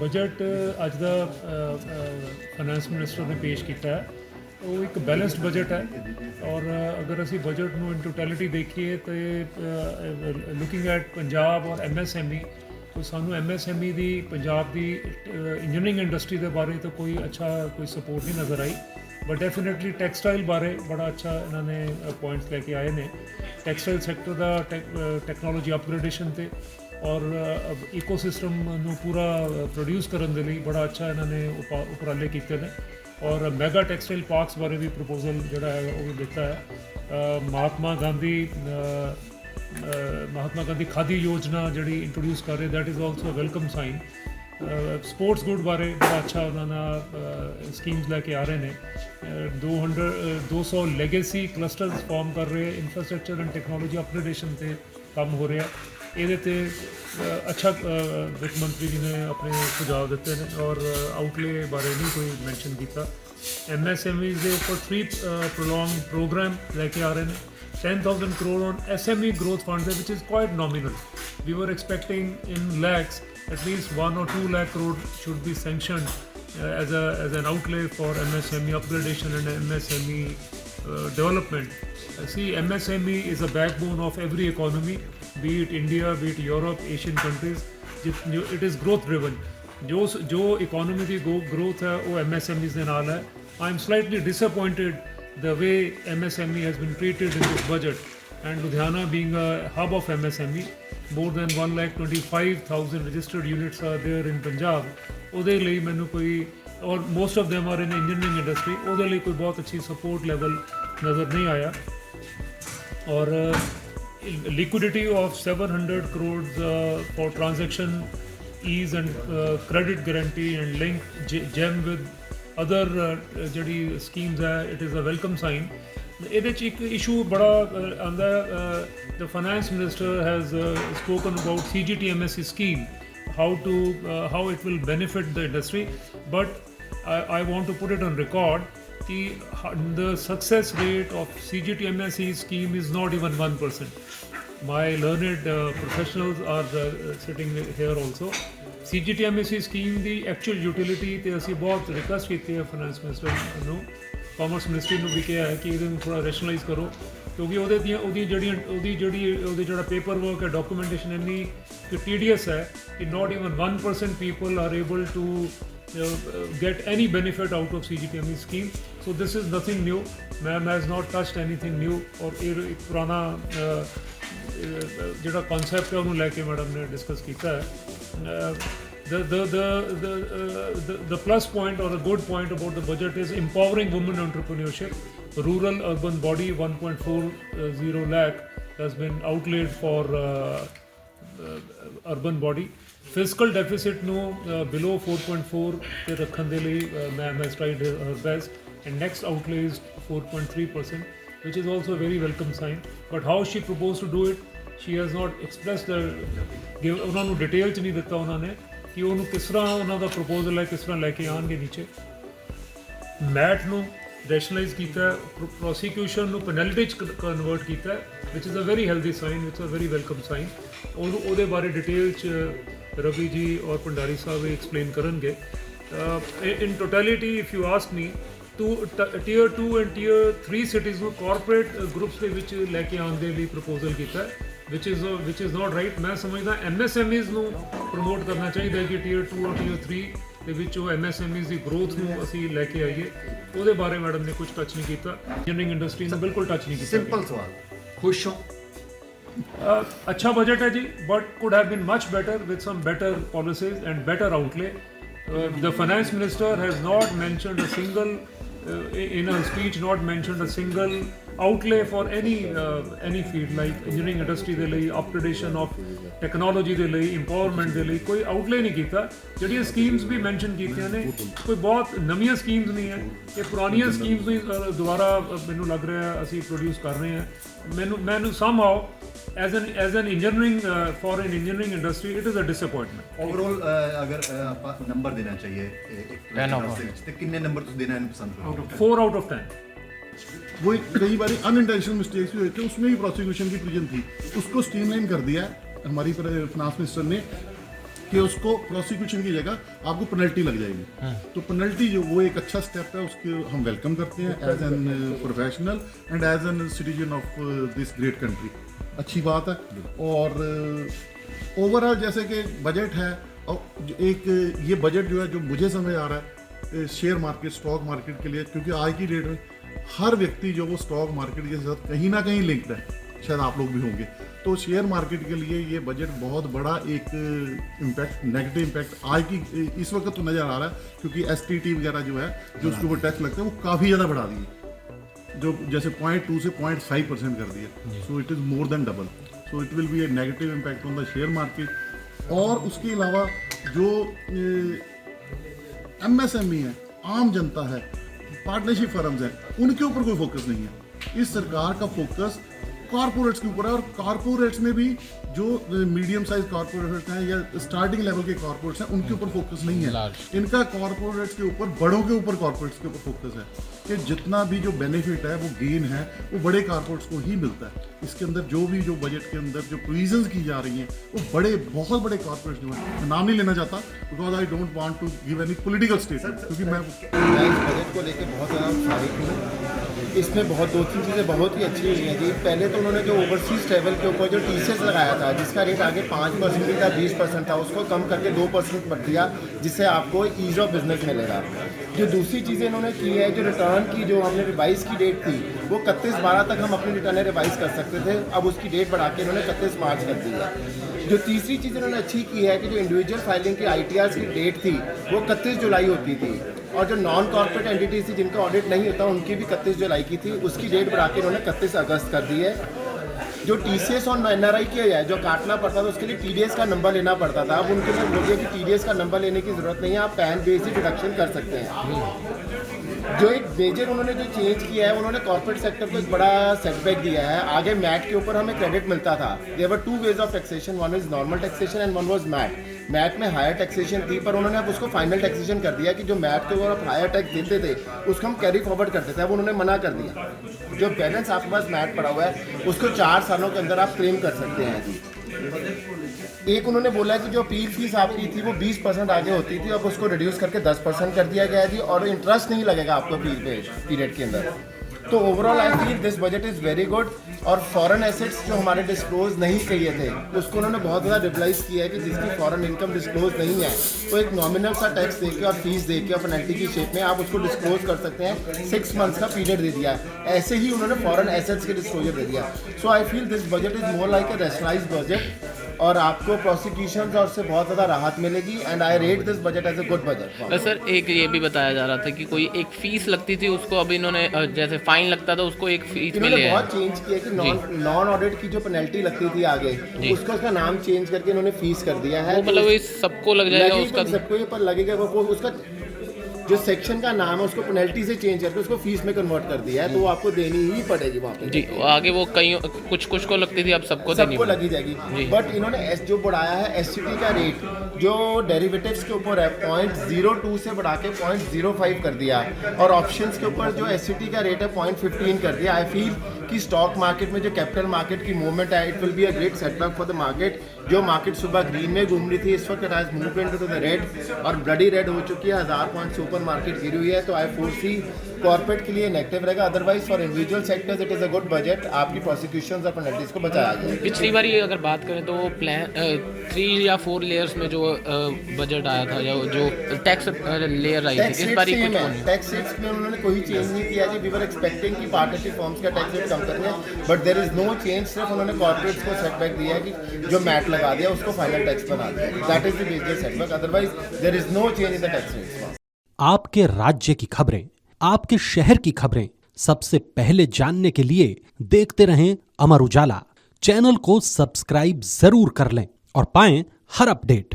Budget ਅੱਜ ਦਾ finance minister ਨੇ ਪੇਸ਼ ਕੀਤਾ ਹੈ ਉਹ ਇੱਕ ਬੈਲੈਂਸਡ ਬਜਟ ਹੈ ਔਰ ਅਗਰ ਅਸੀਂ ਬਜਟ ਨੂੰ ਇਨ ਟੋਟੈਲਿਟੀ ਦੇਖੀਏ ਤਾਂ ਲੁਕਿੰਗ ਐਟ ਪੰਜਾਬ ਔਰ ਐਮਐਸਐਮਈ ਤਾਂ ਸਾਨੂੰ ਐਮਐਸਐਮਈ ਦੀ ਪੰਜਾਬ ਦੀ ਇੰਜੀਨੀਅਰਿੰਗ ਇੰਡਸਟਰੀ ਦੇ ਬਾਰੇ ਤਾਂ ਕੋਈ ਅੱਛਾ ਕੋਈ ਸਪੋਰਟ ਨਹੀਂ ਨਜ਼ਰ ਆਈ ਬਟ ਡੈਫੀਨੇਟਲੀ ਟੈਕਸਟਾਈਲ ਬਾਰੇ ਬੜਾ ਅੱਛਾ ਇਹਨਾਂ ਨੇ ਪੁਆਇੰਟਸ ਲੈ ਕੇ ਆਏ ਨੇ ਟੈਕਸਟਾਈਲ ਸੈਕਟਰ ਦਾ ਟੈਕਨੋਲੋਜੀ ਅਪਗ੍ਰੇਡੇਸ਼ਨ ਤੇ ਔਰ ਇਕੋਸਿਸਟਮ ਨੂੰ ਪੂਰਾ ਪ੍ਰੋਡਿਊਸ ਕਰਨ ਦੇ ਲਈ ਬੜਾ ਅੱਛਾ ਇਹਨਾਂ ਨੇ ਉਪਰਾਲੇ ਕੀਤੇ ਨੇ ਔਰ ਮੈਗਾ ਟੈਕਸਟਾਈਲ ਪਾਰਕਸ ਬਾਰੇ ਵੀ ਪ੍ਰਪੋਜ਼ਲ ਜਿਹੜਾ ਹੈ ਉਹ ਵੀ ਦਿੱਤਾ ਹੈ ਮਹਾਤਮਾ ਗਾਂਧੀ ਖਾਦੀ ਯੋਜਨਾ ਜਿਹੜੀ ਇੰਟਰੋਡਿਊਸ ਕਰ ਰਹੇ that is also welcome sign sports good ਬਾਰੇ ਬੜਾ ਅੱਛਾ ਉਹਨਾਂ ਦਾ ਸਕੀਮਸ ਲੈ ਕੇ ਆ ਰਹੇ ਨੇ 200 ਲੈਗੇਸੀ ਕਲਸਟਰਸ ਫਾਰਮ ਕਰ ਰਹੇ ਇਨਫਰਾਸਟ੍ਰਕਚਰ ਐਂਡ ਟੈਕਨੋਲੋਜੀ ਅਪਗ੍ਰੇਡੇਸ਼ਨ 'ਤੇ ਕੰਮ ਹੋ ਰਿਹਾ ਇਹਦੇ 'ਤੇ ਅੱਛਾ ਵਿੱਤ ਮੰਤਰੀ ਜੀ ਨੇ ਆਪਣੇ ਸੁਝਾਅ ਦਿੱਤੇ ਨੇ ਔਰ ਆਊਟਲੇ ਬਾਰੇ ਨਹੀਂ ਕੋਈ ਮੈਂਸ਼ਨ ਕੀਤਾ ਐਮਐਸਐਮਈ ਦੇ ਉੱਪਰ 3 ਪ੍ਰੋਲੋਂਗ ਪ੍ਰੋਗਰਾਮ ਲੈ ਕੇ ਆ ਰਹੇ ਨੇ 10,000 crore on SME growth funds which is quite nominal. We were expecting in lakhs at least 1 or 2 lakh crore should be sanctioned as an outlay for MSME upgradation and MSME development. See, MSME is a backbone of every economy, be it India, be it Europe, Asian countries. It is growth driven. जो economy की growth है वो MSMEs ਦੇ ਨਾਲ है. I am slightly disappointed the way MSME has been treated in this budget and Ludhiana being a hub of MSME, more than 1,25,000 registered units are there in Punjab. ਉਹਦੇ ਲਈ ਮੈਨੂੰ ਕੋਈ ਔਰ most of them are in engineering industry ਉਹਦੇ ਲਈ ਕੋਈ ਬਹੁਤ ਅੱਛੀ support level ਨਜ਼ਰ ਨਹੀਂ ਆਇਆ ਔਰ liquidity of 700 crores for transaction ease and credit guarantee and link GEM with other ਜਿਹੜੀ ਸਕੀਮਸ ਹੈ it is a welcome sign ਇਹਦੇ 'ਚ ਇੱਕ ਇਸ਼ੂ ਬੜਾ ਆਉਂਦਾ the finance minister has spoken about CGTMSE scheme how it will benefit the industry but I want to put it on record कि the success rate of CGTMSE scheme is not even 1%. My learned professionals are sitting here also. CGTMSE scheme the actual utility ਤੇ ਅਸੀਂ ਬਹੁਤ request ਕੀਤੀ ਹੈ finance minister ਨੂੰ commerce ministry ਨੂੰ ਵੀ ਕਿਹਾ ਹੈ ਕਿ ਇਹਦੇ ਨੂੰ ਥੋੜਾ ਰੈਸ਼ਨਲਾਈਜ਼ ਕਰੋ ਕਿਉਂਕਿ ਉਹਦੀ ਜਿਹੜਾ ਪੇਪਰ ਵਰਕ ਹੈ ਡਾਕੂਮੈਂਟੇਸ਼ਨ ਇੰਨੀ ਟੀਡੀਅਸ ਹੈ ਕਿ not even 1% people are able to get any benefit out of CGTMSE scheme. So this is nothing new. Ma'am has not touched anything new. और एक पुराना ਜਿਹੜਾ concept ਹੈ ਉਹਨੂੰ ਲੈ ਕੇ ਮੈਡਮ ਨੇ ਡਿਸਕਸ ਕੀਤਾ ਹੈ the plus point or a good point about the budget is empowering women entrepreneurship. Rural urban body 1.40 lakh has been outlaid for urban body. Fiscal deficit ਨੂੰ below 4.4 ਤੇ ਰੱਖਣ ਦੇ ਲਈ ma'am has tried her best and next outlay is 4.3% which is also a very welcome sign but how she proposed to do it she has not expressed ਉਹਨਾਂ ਨੂੰ detail 'ਚ ਨਹੀਂ ਦਿੱਤਾ ਉਹਨਾਂ ਨੇ ਕਿ ਉਹਨੂੰ ਕਿਸ ਤਰ੍ਹਾਂ ਉਹਨਾਂ ਦਾ ਪ੍ਰਪੋਜ਼ਲ ਹੈ ਕਿਸ ਤਰ੍ਹਾਂ ਲੈ ਕੇ ਆਉਣਗੇ ਨੀਚੇ ਮੈਟ ਨੂੰ ਰੈਸ਼ਨਲਾਈਜ਼ ਕੀਤਾ ਪ੍ਰੋਸੀਕਿਊਸ਼ਨ ਨੂੰ ਪੈਨਲਟੀ 'ਚ ਕਨਵਰਟ ਕੀਤਾ which is a very healthy sign it's a very welcome sign ਉਹਦੇ ਬਾਰੇ ਡਿਟੇਲ 'ਚ ਰਵੀ ਜੀ ਔਰ ਭੰਡਾਰੀ ਸਾਹਿਬ ਐਕਸਪਲੇਨ ਕਰਨਗੇ in totality if you ask me tier 2 and tier 3 cities ਨੂੰ ਕਾਰਪੋਰੇਟ ਗਰੁੱਪਸ ਦੇ ਵਿੱਚ ਲੈ ਕੇ ਆਉਣ ਦੇ ਲਈ ਪ੍ਰਪੋਜ਼ਲ ਕੀਤਾ which is not right ਮੈਂ ਸਮਝਦਾ MSMEs ਨੂੰ ਪ੍ਰਮੋਟ ਕਰਨਾ ਚਾਹੀਦਾ ਕਿ ਟੀਅਰ 2 ਔਰ ਟੀਅਰ 3 ਦੇ ਵਿੱਚ ਉਹ MSMEs ਦੀ ਗਰੋਥ ਨੂੰ ਅਸੀਂ ਲੈ ਕੇ ਆਈਏ ਉਹਦੇ ਬਾਰੇ ਮੈਡਮ ਨੇ ਕੁਝ ਟੱਚ ਨਹੀਂ ਕੀਤਾ ਇੰਜੀਨੀਅਰਿੰਗ ਇੰਡਸਟਰੀ ਨੂੰ ਬਿਲਕੁਲ ਟੱਚ ਨਹੀਂ ਕੀਤਾ ਸਿੰਪਲ ਸਵਾਲ ਖੁਸ਼ ਹੋ अच्छा बजट है जी but could have been much better with some better policies and better outlay the finance minister has not mentioned a single in her speech not mentioned a single outlay for any field like engineering industry ਦੇ ਲਈ upgradation of technology ਦੇ ਲਈ empowerment ਦੇ ਲਈ ਕੋਈ outlay ਨਹੀਂ ਕੀਤਾ ਜਿਹੜੀਆਂ ਸਕੀਮਸ ਵੀ ਮੈਂਸ਼ਨ ਕੀਤੀਆਂ ਨੇ ਕੋਈ ਬਹੁਤ ਨਵੀਆਂ ਸਕੀਮਸ ਨਹੀਂ ਹੈ ਇਹ ਪੁਰਾਣੀਆਂ ਸਕੀਮਸ ਨੂੰ ਦੁਬਾਰਾ ਮੈਨੂੰ ਲੱਗ ਰਿਹਾ ਅਸੀਂ ਪ੍ਰੋਡਿਊਸ ਕਰ ਰਹੇ ਹਾਂ ਮੈਨੂੰ somehow as an engineering for an engineering industry it is a disappointment overall अगर ਆਪਾਂ ਨੰਬਰ ਦੇਣਾ ਚਾਹੀਏ 10 ਤੇ ਕਿੰਨੇ ਨੰਬਰ ਤੁਸੀਂ ਦੇਣਾ ਪਸੰਦ ਕਰੋਗੇ 4 out of 10 वो कई बार अनइंटेंशनल मिस्टेक्स भी हुए थे उसमें भी प्रोसिक्यूशन की प्रिजन थी उसको स्ट्रीमलाइन कर दिया हमारी फाइनेंस मिनिस्टर ने कि उसको प्रोसिक्यूशन की जगह आपको पेनल्टी लग जाएगी। तो पेनल्टी जो वो एक अच्छा स्टेप है, उसके हम वेलकम करते हैं as an professional and as an citizen of this great country. अच्छी बात है। और ओवरऑल जैसे कि बजट है, और एक ये बजट जो है जो मुझे समझ आ रहा है शेयर मार्केट, स्टॉक मार्केट के लिए, क्योंकि आज की डेट में हर व्यक्ति जो वो स्टॉक मार्केट के साथ कहीं ना कहीं लिंक्ड है, शायद आप लोग भी होंगे। तो शेयर मार्केट के लिए ये बजट बहुत बड़ा एक इम्पैक्ट, नेगेटिव इम्पैक्ट आज की इस वक्त तो नज़र आ रहा है, क्योंकि STT वगैरह जो है जो उसके ऊपर टैक्स लगता है वो काफ़ी ज़्यादा बढ़ा दिए, जो जैसे 0.2 से 0.5% कर दिया। So it is more than double. So it will be A negative impact on the share market. और उसके अलावा जो MSME है, आम जनता है, पार्टनरशिप फर्म्स हैं, उनके ऊपर कोई फोकस नहीं है। इस सरकार का फोकस कॉरपोरेट्स के ऊपर है, और कॉरपोरेट्स में भी जो मीडियम साइज कॉरपोरेट्स हैं या स्टार्टिंग लेवल के कॉरपोरेट्स हैं उनके ऊपर फोकस नहीं है। इनका कॉरपोरेट्स के ऊपर, बड़ों के ऊपर कॉरपोरेट्स के ऊपर फोकस है कि जितना भी जो बेनिफिट है, वो गेन है, वो बड़े कॉरपोरेट्स को ही मिलता है। इसके अंदर जो भी जो बजट के अंदर जो प्रोविजंस की जा रही हैं वो बड़े, बहुत बड़े कॉरपोरेट्स जो हैं, मैं नाम नहीं लेना चाहता because I don't want to give any political statement, क्योंकि मैं इस बजट को लेकर बहुत ज़्यादा उत्साहित हूँ। इसमें बहुत 2-3 चीज़ें बहुत ही अच्छी हुई हैं जी। पहले तो उन्होंने जो ओवरसीज ट्रैवल के ऊपर जो TCS लगाया था, जिसका रेट आगे 5% ही था, 20% था, उसको कम करके 2% कर दिया, जिससे आपको ईज ऑफ बिजनेस मिलेगा। जो दूसरी चीज़ें इन्होंने की है, जो रिटर्न की जो हमने रिवाइज की डेट थी, वो 31/12 तक हम अपनी रिटर्न रिवाइज कर सकते थे, अब उसकी डेट बढ़ा के इन्होंने 31 मार्च कर दी है। जो तीसरी चीज़ इन्होंने अच्छी की है कि जो इंडिविजुअल फाइलिंग की ITRs की डेट थी वो 31 जुलाई होती थी, और जो नॉन कॉर्पोरेट एंटिटीज थी जिनका ऑडिट नहीं होता उनकी भी 31 जुलाई की थी, उसकी डेट बढ़ा के इन्होंने 31 अगस्त कर दी है। जो TCS और NRI किया जाए, जो काटना पड़ता था उसके लिए TDS का नंबर लेना पड़ता था, अब उनके साथ बोल दिया कि TDS का नंबर लेने की ज़रूरत नहीं है, आप पैन बेसिक डिडक्शन कर सकते हैं। जो एक मेजर उन्होंने जो चेंज किया है, उन्होंने कॉर्पोरेट सेक्टर को एक बड़ा सेटबैक दिया है। आगे मैट के ऊपर हमें क्रेडिट मिलता था। There were 2 ways of taxation, one is normal taxation and one was MAT. MAT में हायर टैक्सेशन थी, पर उन्होंने अब उसको फाइनल टैक्सेशन कर दिया कि जो मैट के ऊपर आप हायर टैक्स देते थे उसको हम कैरी फॉरवर्ड करते थे, अब उन्होंने मना कर दिया। जो बैलेंस आपके पास मैट पड़ा हुआ है उसको 4 सालों के अंदर आप क्लेम कर सकते हैं जी। एक उन्होंने बोला है कि जो अपील फीस आपकी थी वो 20% आगे होती थी, अब उसको रिड्यूस करके 10% कर दिया गया है जी, और इंटरेस्ट नहीं लगेगा आपको अपील पीरियड के अंदर। तो overall I feel this budget is very good. और फॉरेन एसेट्स जो हमारे डिस्क्लोज नहीं किए थे उसको उन्होंने बहुत ज़्यादा रिप्लाइज किया है कि जिसकी फॉरेन इनकम डिस्क्लोज नहीं है तो एक नॉमिनल सा टैक्स देके और फीस देके और पेनल्टी की शेप में आप उसको डिस्क्लोज कर सकते हैं। 6 मंथ्स का पीरियड दे दिया है। ऐसे ही उन्होंने फॉरेन एसेट्स के डिस्क्लोजर दे दिया। So I feel this budget is more like a rationalised budget, और आपको प्रोसिक्यूशन और से बहुत ज़्यादा राहत मिलेगी, and I rate this budget as a good budget. Sir एक ये भी बताया जा रहा था कि कोई एक फीस लगती थी उसको अब इन्होंने जैसे फाइन लगता था उसको एक फीस में इन्होंने लिया बहुत चेंज किया कि नॉन ऑडिट की जो पेनल्टी लगती थी आगे उसका उसका नाम चेंज करके इन्होंने फीस कर दिया है। वो मतलब ये सबको लग जाएगा उसका, सबको ये पर लगेगा। वो उसका जो सेक्शन का नाम है उसको पेनल्टी से चेंज करके उसको फीस में कन्वर्ट कर दिया है, तो वो आपको देनी ही पड़ेगी वहाँ पे जी। आगे वो कई कुछ को लगती थी, अब सबको देनी सबको लगी जाएगी। बट इन्होंने जो बढ़ाया है STT का रेट जो डेरिवेटिव्स के ऊपर है 0.02 से बढ़ा के 0.05 कर दिया, और ऑप्शंस के ऊपर जो STT का रेट है 0.15 कर दिया। आई फील कि स्टॉक मार्केट में जो कैपिटल मार्केट की मूवमेंट है it will be a great setback for the market. जो मार्केट सुबह ग्रीन में घूम रही थी इस वक्त it has moved into the red, और ब्लडी रेड हो चुकी है, 1000 पॉइंट से ऊपर मार्केट गिरी हुई है। तो आई फोरसी कॉर्पोरेट के लिए नेगेटिव रहेगा, otherwise for individual sectors it is a good budget. आपकी प्रोसिक्यूशंस और पेनल्टीज को बचाया गया। पिछली बार ये अगर बात करें तो प्लान 3 या 4 लेयर्स में जो बजट आया था या जो टैक्स लेयर आई थी, इस बार ही कुछ नहीं। टैक्स रेट्स में उन्होंने कोई चेंज नहीं किया जी। वी वर एक्सपेक्टिंग कि पार्टनरशिप फॉर्म्स का टैक्स रेट कम करेंगे, but there is no change. सिर्फ उन्होंने कॉर्पोरेट्स को सेटबैक दिया है कि जो मैट लगा दिया उसको फाइनल टैक्स बना दिया, that is the major setback, otherwise there is no change in the tax rates. आपके राज्य की खबरें, आपके शहर की खबरें सबसे पहले जानने के लिए देखते रहें अमर उजाला। चैनल को सब्सक्राइब जरूर कर लें और पाएं हर अपडेट।